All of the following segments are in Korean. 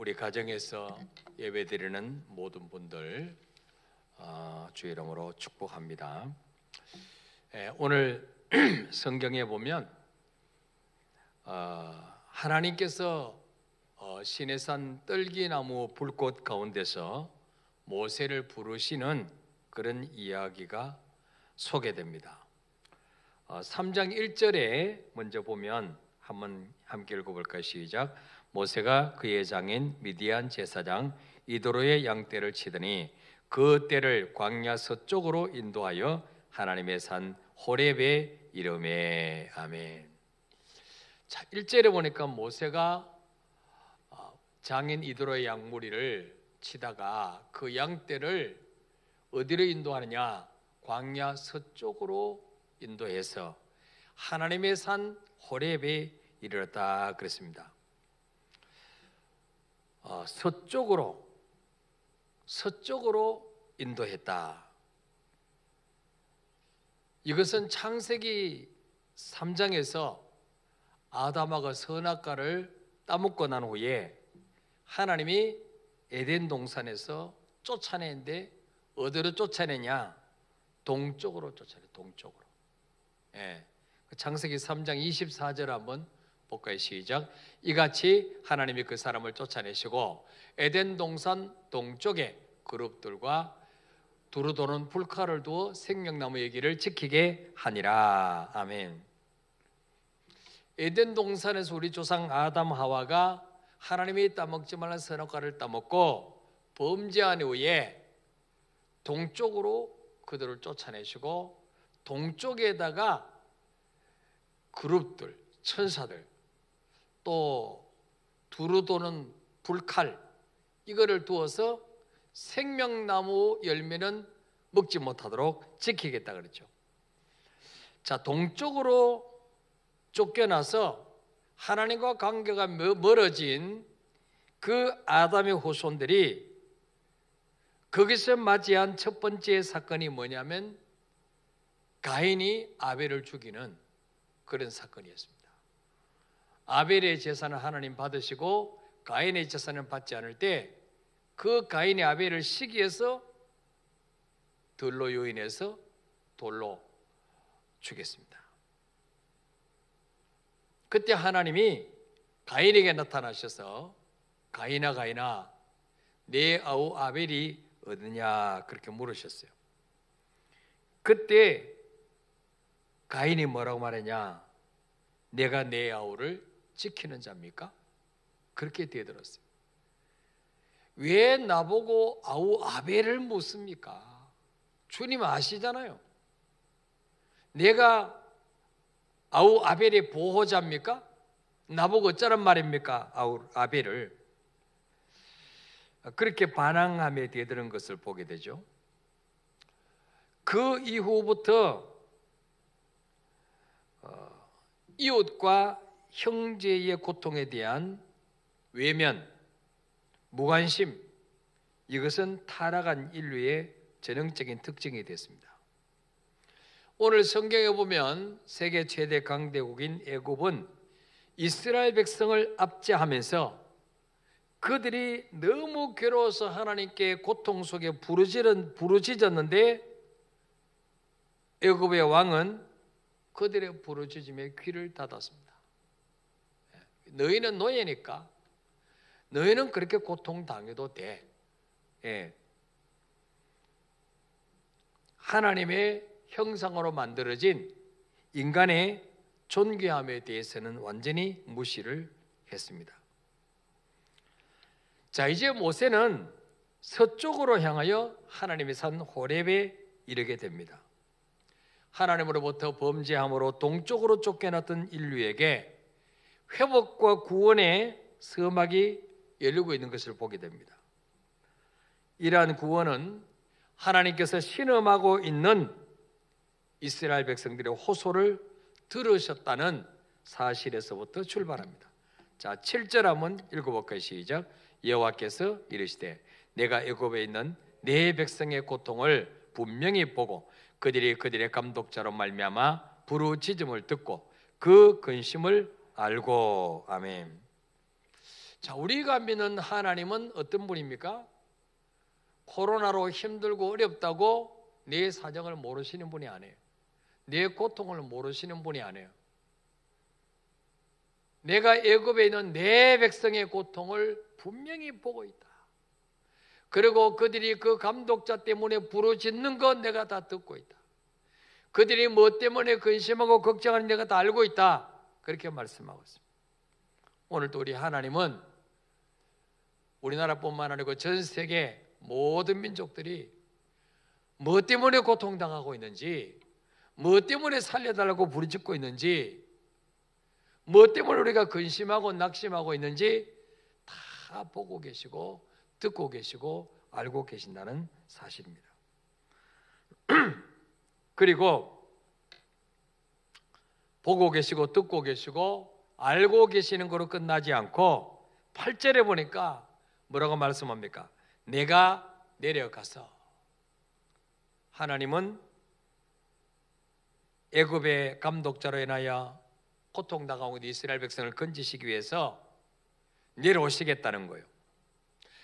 우리 가정에서 예배드리는 모든 분들 주의 이름으로 축복합니다. 오늘 성경에 보면 하나님께서 시내산 떨기나무 불꽃 가운데서 모세를 부르시는 그런 이야기가 소개됩니다. 3장 1절에 먼저 보면 한번 함께 읽어볼까요? 시작. 모세가 그의 장인 미디안 제사장 이도로의 양떼를 치더니 그 떼를 광야 서쪽으로 인도하여 하나님의 산 호렙에 이르매. 아멘. 자, 1절에 보니까 모세가 장인 이도로의 양무리를 치다가 그 양떼를 어디로 인도하느냐? 광야 서쪽으로 인도해서 하나님의 산 호렙에 이르렀다 그랬습니다. 서쪽으로 인도했다. 이것은 창세기 3장에서 아담하고 선악과를 따먹고 난 후에 하나님이 에덴 동산에서 쫓아내는데 어디로 쫓아내냐? 동쪽으로 쫓아내. 동쪽으로. 창세기 3장 24절 한번 볼까요? 시작. 이같이 하나님이 그 사람을 쫓아내시고 에덴 동산 동쪽에 그룹들과 두루 도는 불칼을 두어 생명나무의 길을 지키게 하니라. 아멘. 에덴 동산에서 우리 조상 아담 하와가 하나님이 따먹지 말란 선악과를 따먹고 범죄한 후에 동쪽으로 그들을 쫓아내시고 동쪽에다가 그룹들, 천사들, 또 두루 도는 불칼 이거를 두어서 생명나무 열매는 먹지 못하도록 지키겠다 그랬죠. 자, 동쪽으로 쫓겨나서 하나님과 관계가 멀어진 그 아담의 후손들이 거기서 맞이한 첫 번째 사건이 뭐냐면 가인이 아벨을 죽이는 그런 사건이었습니다. 아벨의 제사는 하나님 받으시고 가인의 제사는 받지 않을 때 그 가인의 아벨을 시기해서 들로 요인해서 돌로 죽였습니다. 그때 하나님이 가인에게 나타나셔서 가인아 내 아우 아벨이 어디냐 그렇게 물으셨어요. 그때 가인이 뭐라고 말했냐? 내가 내 아우를 지키는 자입니까? 그렇게 대들었어요. 왜 나보고 아우 아벨을 묻습니까? 주님 아시잖아요. 내가 아우 아벨의 보호자입니까? 나보고 어쩌란 말입니까? 아우 아벨을. 그렇게 반항함에 대들은 것을 보게 되죠. 그 이후부터 이웃과 형제의 고통에 대한 외면, 무관심, 이것은 타락한 인류의 전형적인 특징이 됐습니다. 오늘 성경에 보면 세계 최대 강대국인 애굽은 이스라엘 백성을 압제하면서 그들이 너무 괴로워서 하나님께 고통 속에 부르짖었는데 애굽의 왕은 그들의 부르짖음에 귀를 닫았습니다. 너희는 노예니까 너희는 그렇게 고통당해도 돼. 하나님의 형상으로 만들어진 인간의 존귀함에 대해서는 완전히 무시를 했습니다. 자, 이제 모세는 서쪽으로 향하여 하나님의 산 호렙에 이르게 됩니다. 하나님으로부터 범죄함으로 동쪽으로 쫓겨났던 인류에게 회복과 구원의 서막이 열리고 있는 것을 보게 됩니다. 이러한 구원은 하나님께서 신음하고 있는 이스라엘 백성들의 호소를 들으셨다는 사실에서부터 출발합니다. 자, 7절 한번 읽어볼까요? 시작. 여호와께서 이르시되 내가 애굽에 있는 내 백성의 고통을 분명히 보고 그들이 그들의 감독자로 말미암아 부르짖음을 듣고 그 근심을 알고. 아멘. 자, 우리가 믿는 하나님은 어떤 분입니까? 코로나로 힘들고 어렵다고 내 사정을 모르시는 분이 아니에요. 내 고통을 모르시는 분이 아니에요. 내가 애굽에 있는 내 백성의 고통을 분명히 보고 있다. 그리고 그들이 그 감독자 때문에 부르짖는 건 내가 다 듣고 있다. 그들이 뭐 때문에 근심하고 걱정하는 내가 다 알고 있다. 그렇게 말씀하고 있습니다. 오늘도 우리 하나님은 우리나라뿐만 아니고 전 세계 모든 민족들이 뭐 때문에 고통당하고 있는지, 뭐 때문에 살려달라고 부르짖고 있는지, 뭐 때문에 우리가 근심하고 낙심하고 있는지 다 보고 계시고 듣고 계시고 알고 계신다는 사실입니다. 그리고 보고 계시고 듣고 계시고 알고 계시는 거로 끝나지 않고 8절에 보니까 뭐라고 말씀합니까? 내가 내려가서, 하나님은 애굽의 감독자로 인하여 고통당하고 있는 이스라엘 백성을 건지시기 위해서 내려오시겠다는 거예요.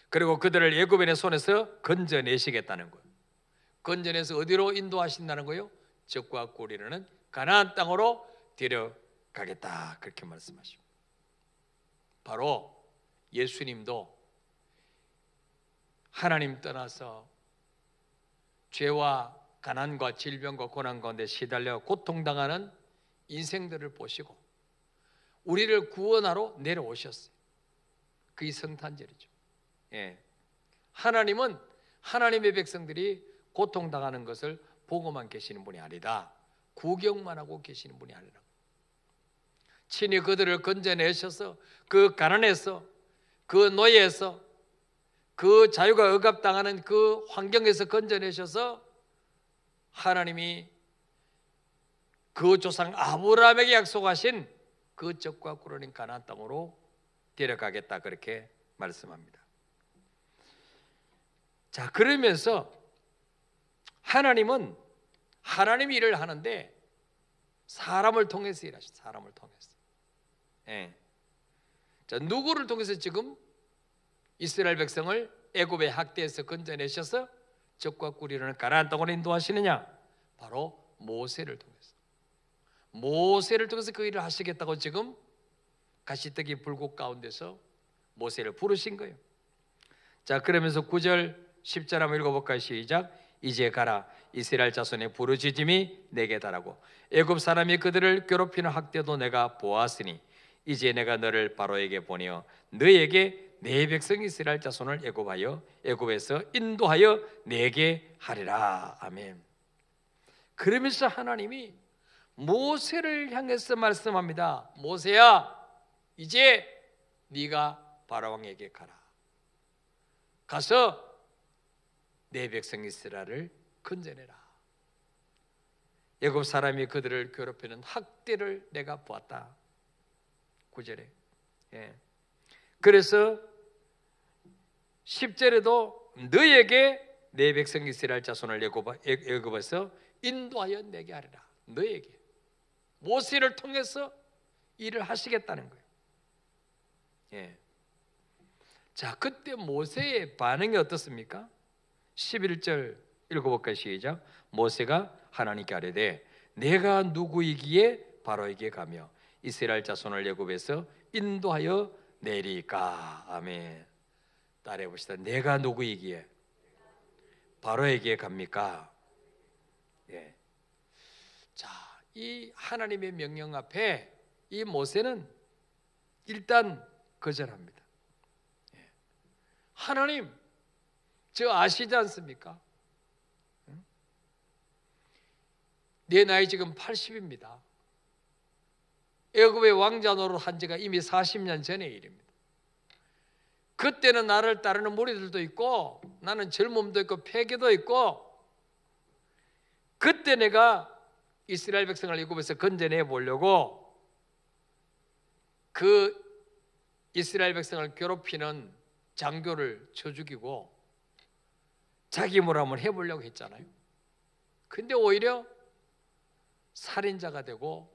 그리고 그들을 애굽인의 손에서 건져내시겠다는 거예요. 건져내서 어디로 인도하신다는 거예요? 적과 꿀이라는 가나안 땅으로 데려가겠다, 그렇게 말씀하십니다. 바로 예수님도 하나님 떠나서 죄와 가난과 질병과 고난 가운데 시달려 고통당하는 인생들을 보시고 우리를 구원하러 내려오셨어요. 그게 성탄절이죠. 예. 하나님은 하나님의 백성들이 고통당하는 것을 보고만 계시는 분이 아니다. 구경만 하고 계시는 분이 아니라 친히 그들을 건져내셔서 그 가난에서, 그 노예에서, 그 자유가 억압당하는 그 환경에서 건져내셔서 하나님이 그 조상 아브라함에게 약속하신 그 적과 꿀어낸 가나안 땅으로 데려가겠다, 그렇게 말씀합니다. 자, 그러면서 하나님은 하나님 일을 하는데 사람을 통해서 일하시죠. 사람을 통해서. 예. 자, 누구를 통해서 지금 이스라엘 백성을 애굽의 학대에서 건져내셔서 적과 꿀이라는 가나안 땅으로 인도하시느냐? 바로 모세를 통해서. 모세를 통해서 그 일을 하시겠다고 지금 가시떡이 불꽃 가운데서 모세를 부르신 거예요. 자, 그러면서 9절 10절 한번 읽어볼까요? 시작. 이제 가라, 이스라엘 자손의 부르짖음이 내게 달하고 애굽 사람이 그들을 괴롭히는 학대도 내가 보았으니 이제 내가 너를 바로에게 보내어 너에게 내 백성 이스라엘 자손을 애굽에서 인도하여 내게 하리라. 아멘. 그러면서 하나님이 모세를 향해서 말씀합니다. 모세야, 이제 네가 바로왕에게 가라. 가서 내 백성 이스라엘을 건져내라. 애굽 사람이 그들을 괴롭히는 학대를 내가 보았다. 9절에. 예. 그래서 10절에도 너에게 내 백성 이스라엘 자손을 애굽에서 인도하여 내게 하리라. 너에게. 모세를 통해서 일을 하시겠다는 거예요. 예. 자, 그때 모세의 반응이 어떻습니까? 11절 읽어볼까요? 시작. 모세가 하나님께 아뢰되 내가 누구이기에 바로에게 가며 이스라엘 자손을 애굽에서 인도하여 내리까. 아멘. 따라해 봅시다. 내가 누구이기에 바로에게 갑니까? 예. 자, 이 하나님의 명령 앞에 이 모세는 일단 거절합니다. 예. 하나님, 저 아시지 않습니까? 내 나이 지금 80입니다. 애굽의 왕자 노릇 한 지가 이미 40년 전의 일입니다. 그때는 나를 따르는 무리들도 있고 나는 젊음도 있고 패기도 있고 그때 내가 이스라엘 백성을 애굽에서 건져내 보려고 그 이스라엘 백성을 괴롭히는 장교를 쳐 죽이고 자기 뭘 한번 해보려고 했잖아요. 근데 오히려 살인자가 되고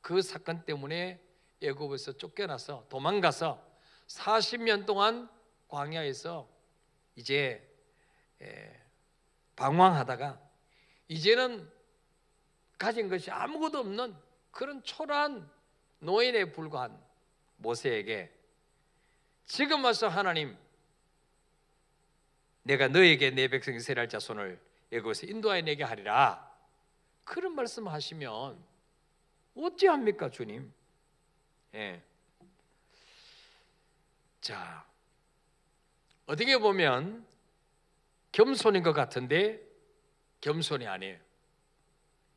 그 사건 때문에 애굽에서 쫓겨나서 도망가서 40년 동안 광야에서 이제 방황하다가 이제는 가진 것이 아무것도 없는 그런 초라한 노인에 불과한 모세에게 지금 와서 하나님, 내가 너에게 내 백성 이스라엘 자손을 애굽에서 인도하여 내게 하리라, 그런 말씀하시면 어찌합니까 주님? 자, 어떻게 보면 겸손인 것 같은데 겸손이 아니에요.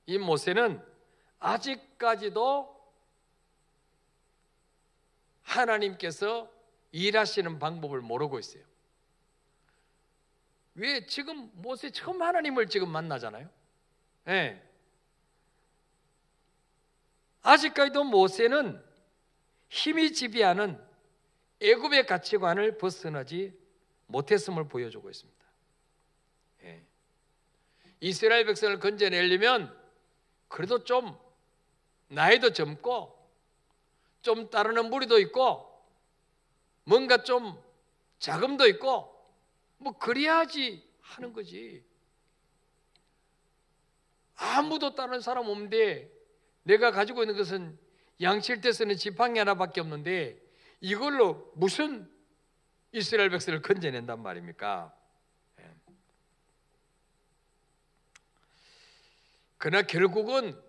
이 모세는 아직까지도 하나님께서 일하시는 방법을 모르고 있어요. 왜? 지금 모세 처음 하나님을 지금 만나잖아요. 아직까지도 모세는 힘이 지배하는 애굽의 가치관을 벗어나지 못했음을 보여주고 있습니다. 이스라엘 백성을 건져내려면 그래도 좀 나이도 젊고 좀 따르는 무리도 있고 뭔가 좀 자금도 있고 뭐 그래야지 하는 거지. 아무도 따르는 사람 없는데 내가 가지고 있는 것은 양칠 때 쓰는 지팡이 하나밖에 없는데 이걸로 무슨 이스라엘 백성을 건져낸단 말입니까? 그러나 결국은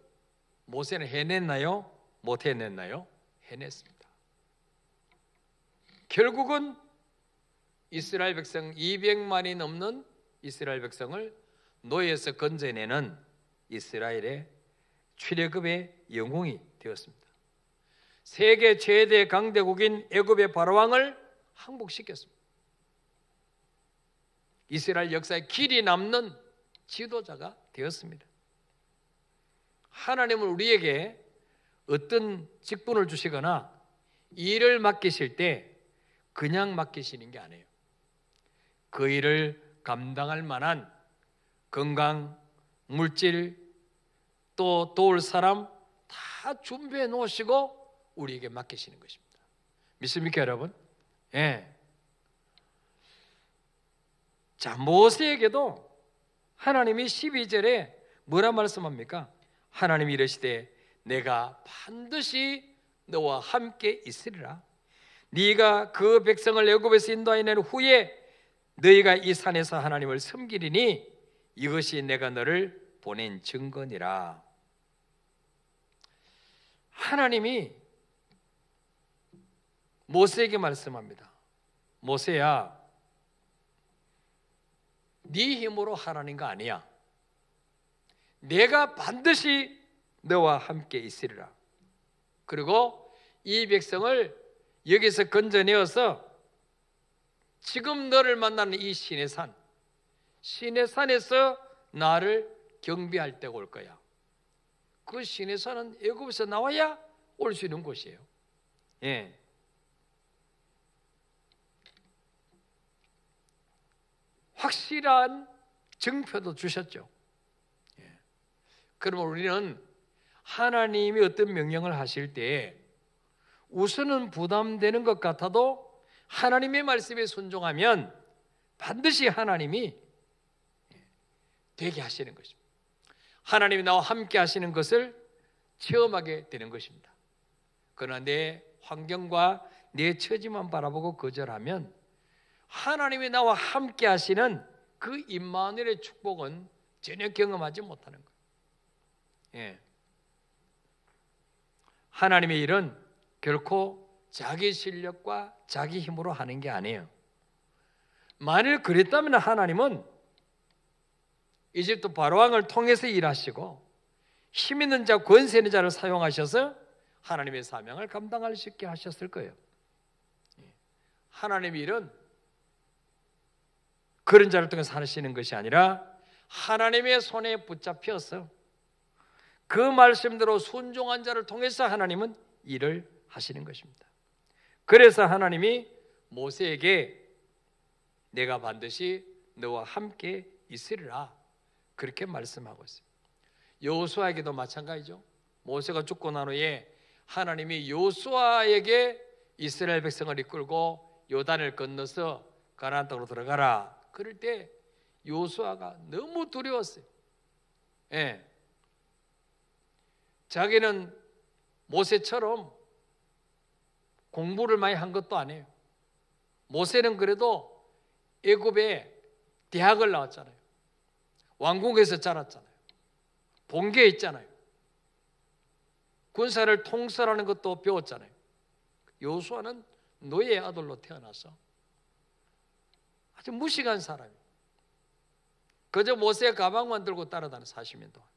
모세는 해냈나요? 못 해냈나요? 해냈습니다. 결국은 이스라엘 백성 200만이 넘는 이스라엘 백성을 노예에서 건져내는 이스라엘의 출애굽의 영웅이 되었습니다. 세계 최대 강대국인 애굽의 바로왕을 항복시켰습니다. 이스라엘 역사에 길이 남는 지도자가 되었습니다. 하나님은 우리에게 어떤 직분을 주시거나 일을 맡기실 때 그냥 맡기시는 게 아니에요. 그 일을 감당할 만한 건강, 물질, 또 도울 사람 다 준비해 놓으시고 우리에게 맡기시는 것입니다. 믿습니까 여러분? 자, 모세에게도 하나님이 12절에 뭐라 말씀합니까? 하나님이 이르시되 내가 반드시 너와 함께 있으리라. 네가 그 백성을 애굽에서 인도하여 낸 후에 너희가 이 산에서 하나님을 섬기리니 이것이 내가 너를 보낸 증거니라. 하나님이 모세에게 말씀합니다. 모세야, 네 힘으로 하라는 거 아니야. 내가 반드시 너와 함께 있으리라. 그리고 이 백성을 여기서 건져내어서 지금 너를 만나는 이 시내산, 시내산에서 나를 경배할 때가 올 거야. 그 시내산은 애굽에서 나와야 올 수 있는 곳이에요. 확실한 증표도 주셨죠. 그러면 우리는 하나님이 어떤 명령을 하실 때 우선은 부담되는 것 같아도 하나님의 말씀에 순종하면 반드시 하나님이 되게 하시는 것입니다. 하나님이 나와 함께 하시는 것을 체험하게 되는 것입니다. 그러나 내 환경과 내 처지만 바라보고 거절하면 하나님이 나와 함께 하시는 그 임마누엘의 축복은 전혀 경험하지 못하는 거예요. 하나님의 일은 결코 자기 실력과 자기 힘으로 하는 게 아니에요. 만일 그랬다면 하나님은 이집트 바로왕을 통해서 일하시고 힘 있는 자, 권세 있는 자를 사용하셔서 하나님의 사명을 감당할 수 있게 하셨을 거예요. 하나님의 일은 그런 자를 통해서 하시는 것이 아니라 하나님의 손에 붙잡혀서 그 말씀대로 순종한 자를 통해서 하나님은 일을 하시는 것입니다. 그래서 하나님이 모세에게 내가 반드시 너와 함께 있으리라 그렇게 말씀하고 있어요. 여호수아에게도 마찬가지죠. 모세가 죽고 난 후에 하나님이 여호수아에게 이스라엘 백성을 이끌고 요단을 건너서 가나안 땅으로 들어가라. 그럴 때 요수아가 너무 두려웠어요. 예. 자기는 모세처럼 공부를 많이 한 것도 아니에요. 모세는 그래도 애굽에 대학을 나왔잖아요. 왕궁에서 자랐잖아요. 본계에 있잖아요. 군사를 통솔하는 것도 배웠잖아요. 요수아는 노예 아들로 태어나서 아주 무식한 사람이에요. 그저 모세 가방만 들고 따라다니는 40년 동안.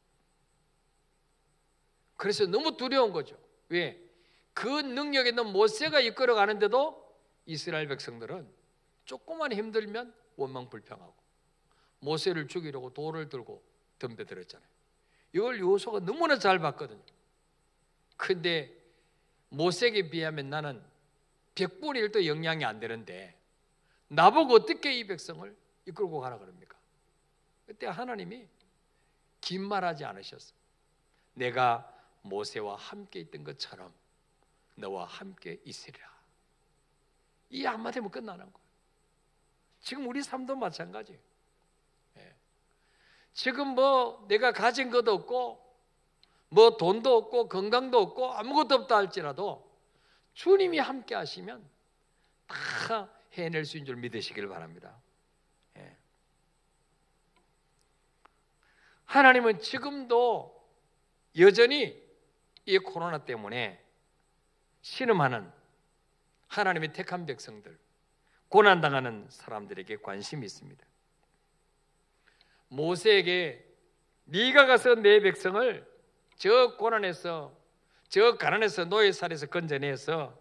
그래서 너무 두려운 거죠. 왜? 그 능력 있는 모세가 이끌어가는데도 이스라엘 백성들은 조금만 힘들면 원망불평하고 모세를 죽이려고 돌을 들고 덤벼들었잖아요. 이걸 여호수아가 너무나 잘 봤거든요. 근데 모세에게 비하면 나는 100분의 1도 영향이 안 되는데 나보고 어떻게 이 백성을 이끌고 가라 그럽니까? 그때 하나님이 긴 말하지 않으셨어요. 내가 모세와 함께 있던 것처럼 너와 함께 있으리라. 이 한마디면 끝나는 거예요. 지금 우리 삶도 마찬가지예요. 지금 뭐 내가 가진 것도 없고 뭐 돈도 없고 건강도 없고 아무것도 없다 할지라도 주님이 함께 하시면 다 해낼 수 있는 줄 믿으시길 바랍니다. 하나님은 지금도 여전히 이 코로나 때문에 신음하는 하나님의 택한 백성들, 고난당하는 사람들에게 관심이 있습니다. 모세에게 네가 가서 내 백성을 저 고난에서, 저 가난에서, 노예살에서 건져내서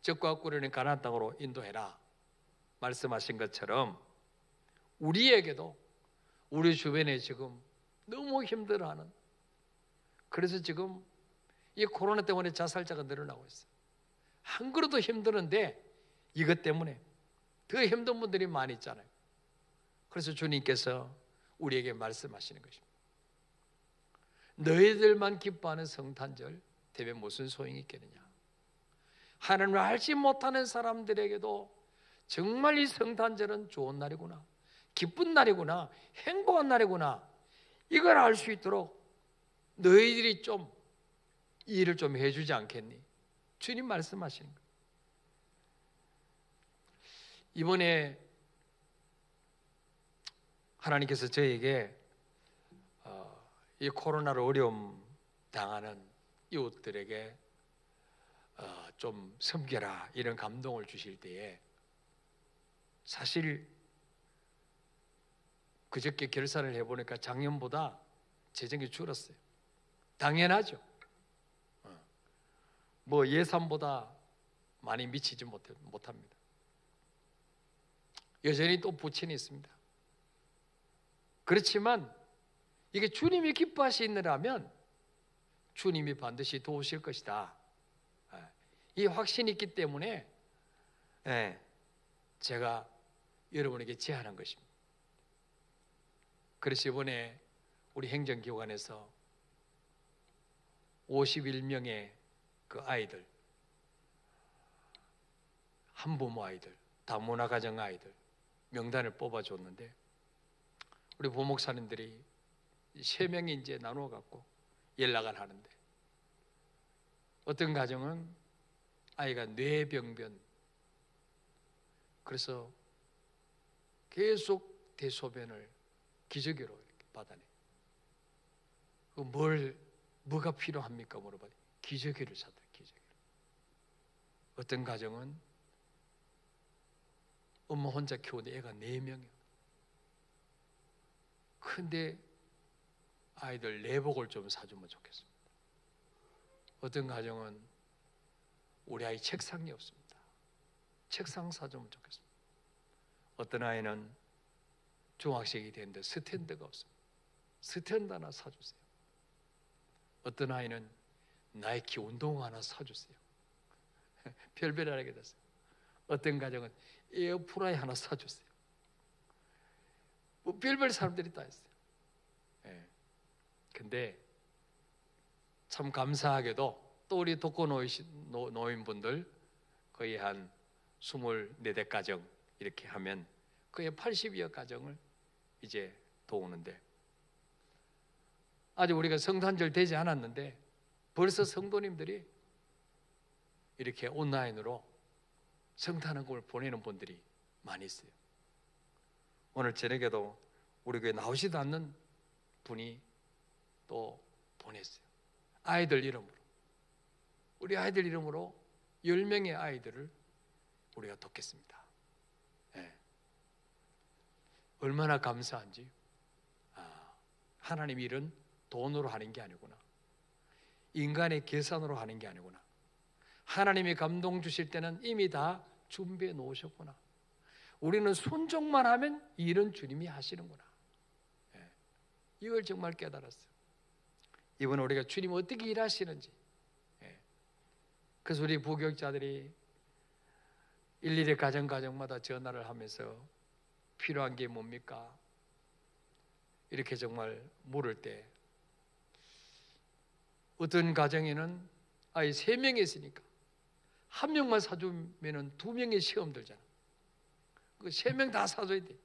적과 꿀이는 가나안 땅으로 인도해라 말씀하신 것처럼 우리에게도 우리 주변에 지금 너무 힘들어하는, 그래서 지금 이 코로나 때문에 자살자가 늘어나고 있어요. 한 그릇도 힘드는데 이것 때문에 더 힘든 분들이 많이 있잖아요. 그래서 주님께서 우리에게 말씀하시는 것입니다. 너희들만 기뻐하는 성탄절 대면 무슨 소용이 있겠느냐. 하나님을 알지 못하는 사람들에게도 정말 이 성탄절은 좋은 날이구나, 기쁜 날이구나, 행복한 날이구나, 이걸 알 수 있도록 너희들이 좀 일을 좀 해주지 않겠니? 주님 말씀하시는 거예요. 이번에 하나님께서 저에게 이 코로나로 어려움 당하는 이웃들에게 좀 섬겨라 이런 감동을 주실 때에 사실 그저께 결산을 해보니까 작년보다 재정이 줄었어요. 당연하죠. 뭐 예산보다 많이 미치지 못합니다. 여전히 또 부친이 있습니다. 그렇지만 이게 주님이 기뻐하시느라면 주님이 반드시 도우실 것이다. 이 확신이 있기 때문에 제가 여러분에게 제안한 것입니다. 그래서 이번에 우리 행정기관에서 51명의 그 아이들, 한부모 아이들, 다문화가정 아이들 명단을 뽑아줬는데 우리 부목사님들이 3명이 이제 나누어 갖고 연락을 하는데 어떤 가정은 아이가 뇌병변, 그래서 계속 대소변을 기저귀로 이렇게 받아내. 뭐가 필요합니까? 물어봐요. 기저귀를 사다. 기저귀를. 어떤 가정은 엄마 혼자 키우는데 애가 4명이에요. 근데 아이들 내복을 좀 사주면 좋겠습니다. 어떤 가정은 우리 아이 책상이 없습니다. 책상 사주면 좋겠습니다. 어떤 아이는 중학생이 됐는데 스탠드가 없습니다. 스탠드 하나 사주세요. 어떤 아이는 나이키 운동화 하나 사주세요. 별별 하게 됐어요. 어떤 가정은 에어프라이 하나 사주세요. 뭐 별별 사람들이 다 있어요. 근데 참 감사하게도 또 우리 독거노인분들 거의 한 24대 가정 이렇게 하면 거의 80여 가정을 이제 도우는데, 아직 우리가 성탄절 되지 않았는데 벌써 성도님들이 이렇게 온라인으로 성탄헌금을 보내는 분들이 많이 있어요. 오늘 저녁에도 우리 교회 나오지도 않는 분이 또 보냈어요. 아이들 이름으로, 우리 아이들 이름으로 10명의 아이들을 우리가 돕겠습니다. 네. 얼마나 감사한지. 하나님 일은 돈으로 하는 게 아니구나, 인간의 계산으로 하는 게 아니구나, 하나님이 감동 주실 때는 이미 다 준비해 놓으셨구나, 우리는 순종만 하면 일은 주님이 하시는구나. 네. 이걸 정말 깨달았어요. 이번에 우리가 주님 어떻게 일하시는지. 네. 그래서 우리 부교육자들이 일일이 가정마다 전화를 하면서 필요한 게 뭡니까? 이렇게 정말 물을 때, 어떤 가정에는 아이 3명이 있으니까 1명만 사주면 2명의 시험 들잖아. 그 3명 다 사줘야 돼.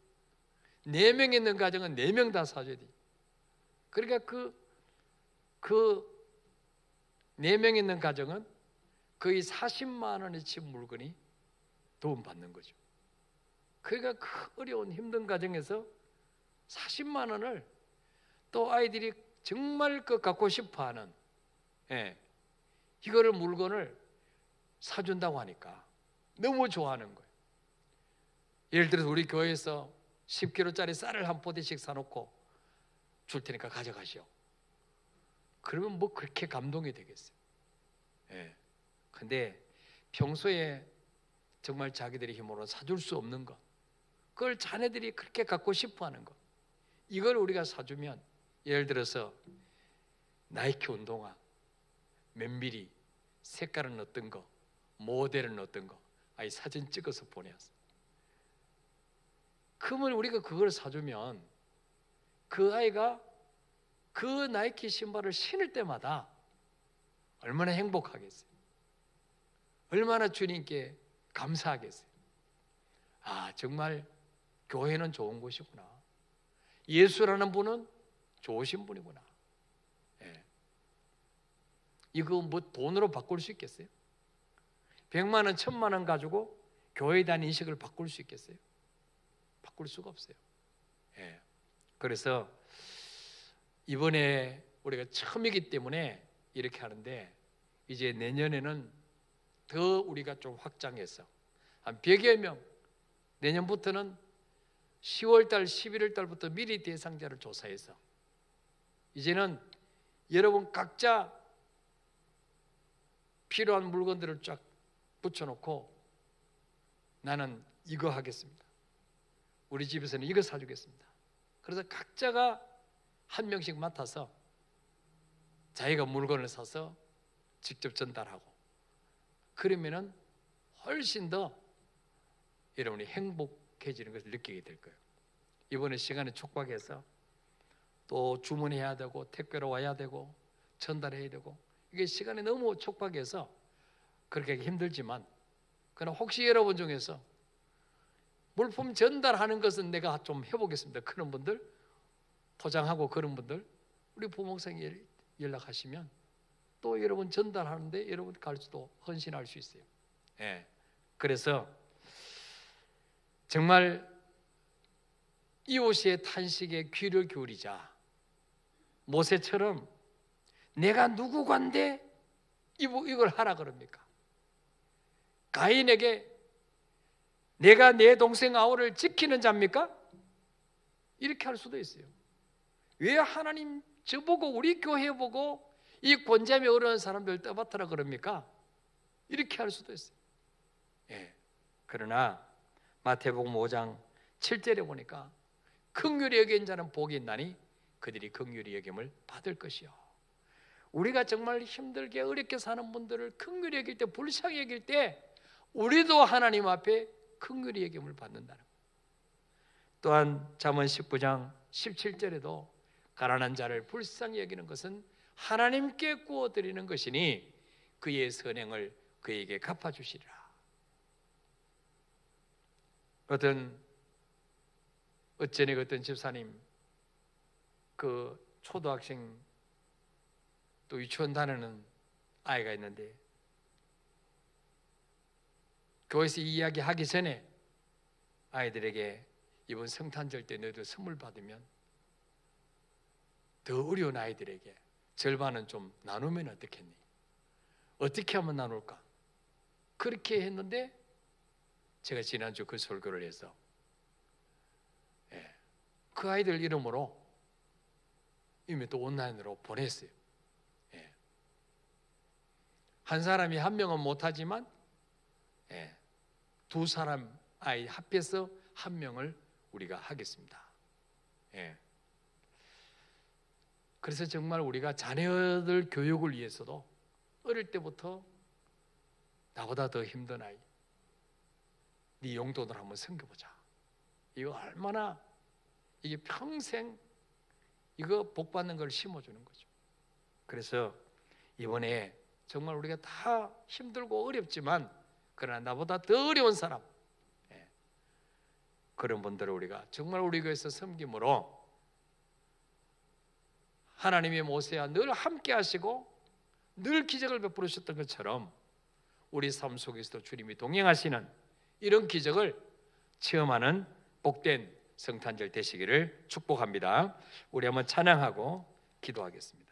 4명 있는 가정은 4명 다 사줘야 돼. 그러니까 그 4명 있는 가정은 거의 40만 원어치 물건이 도움받는 거죠. 그러니까 그 어려운 힘든 가정에서 40만 원을 또 아이들이 정말 그 갖고 싶어하는, 이거를 물건을 사준다고 하니까 너무 좋아하는 거예요. 예를 들어서 우리 교회에서 10kg짜리 쌀을 한 포대씩 사놓고 줄 테니까 가져가시오. 그러면 뭐 그렇게 감동이 되겠어요. 근데 평소에 정말 자기들의 힘으로 사줄 수 없는 것, 그걸 자녀들이 그렇게 갖고 싶어하는 것, 이걸 우리가 사주면, 예를 들어서 나이키 운동화 몇 미리, 색깔은 어떤 거, 모델은 어떤 거, 아이 사진 찍어서 보내왔어. 그러면 우리가 그걸 사주면 그 아이가 그 나이키 신발을 신을 때마다 얼마나 행복하겠어요. 얼마나 주님께 감사하겠어요. 정말 교회는 좋은 곳이구나, 예수라는 분은 좋으신 분이구나. 이거 뭐 돈으로 바꿀 수 있겠어요? 100만 원, 1000만 원 가지고 교회에 대한 인식을 바꿀 수 있겠어요? 바꿀 수가 없어요. 그래서 이번에 우리가 처음이기 때문에 이렇게 하는데, 이제 내년에는 더 우리가 좀 확장해서 한 100여 명, 내년부터는 10월달, 11월달부터 미리 대상자를 조사해서 이제는 여러분 각자 필요한 물건들을 쫙 붙여놓고, 나는 이거 하겠습니다, 우리 집에서는 이거 사주겠습니다. 그래서 각자가 한 명씩 맡아서 자기가 물건을 사서 직접 전달하고, 그러면은 훨씬 더 여러분이 행복해지는 것을 느끼게 될 거예요. 이번에 시간에 촉박해서 또 주문해야 되고 택배로 와야 되고 전달해야 되고, 이게 시간이 너무 촉박해서 그렇게 힘들지만, 그러나 혹시 여러분 중에서 물품 전달하는 것은 내가 좀 해보겠습니다, 그런 분들, 포장하고 그런 분들, 우리 부목사에 연락하시면 또 여러분 전달하는데 여러분 갈 수도 헌신할 수 있어요. 그래서 정말 이웃의 탄식에 귀를 기울이자. 모세처럼 내가 누구 관데 이걸 하라 그럽니까? 가인에게 내가 내 동생 아우를 지키는 자입니까? 이렇게 할 수도 있어요. 왜 하나님 저보고 우리 교회 보고 이 권장에 어려운 사람들 떠맡으라 그럽니까? 이렇게 할 수도 있어요. 그러나 마태복음 5장 7절에 보니까 긍휼히 여긴 자는 복이 있나니 그들이 긍휼히 여김을 받을 것이요. 우리가 정말 힘들게 어렵게 사는 분들을 긍휼히 여길 때, 불쌍히 여길 때 우리도 하나님 앞에 긍휼히 여김을 받는다는 거예요. 또한 잠언 19장 17절에도 가난한 자를 불쌍히 여기는 것은 하나님께 구워드리는 것이니 그의 선행을 그에게 갚아주시리라. 어쩐에 어떤 집사님 그 초등학생 또 유치원 다니는 아이가 있는데 교회에서 이 이야기 하기 전에 아이들에게 이번 성탄절 때 너희들 선물 받으면 더 어려운 아이들에게 절반은 좀 나누면 어떻겠니? 어떻게 하면 나눌까? 그렇게 했는데 제가 지난주 그 설교를 해서 그 아이들 이름으로 이미 또 온라인으로 보냈어요. 한 사람이 한 명은 못하지만 두 사람 아이 합해서 한 명을 우리가 하겠습니다. 그래서 정말 우리가 자녀들 교육을 위해서도 어릴 때부터 나보다 더 힘든 아이, 네 용돈을 한번 섬겨보자. 이거 얼마나 이게 평생 이거 복 받는 걸 심어주는 거죠. 그래서 이번에 정말 우리가 다 힘들고 어렵지만 그러나 나보다 더 어려운 사람, 그런 분들을 우리가 정말 우리 교회에서 섬김으로 하나님의 모세와 늘 함께 하시고 늘 기적을 베풀으셨던 것처럼 우리 삶 속에서도 주님이 동행하시는 이런 기적을 체험하는 복된 성탄절 되시기를 축복합니다. 우리 한번 찬양하고 기도하겠습니다.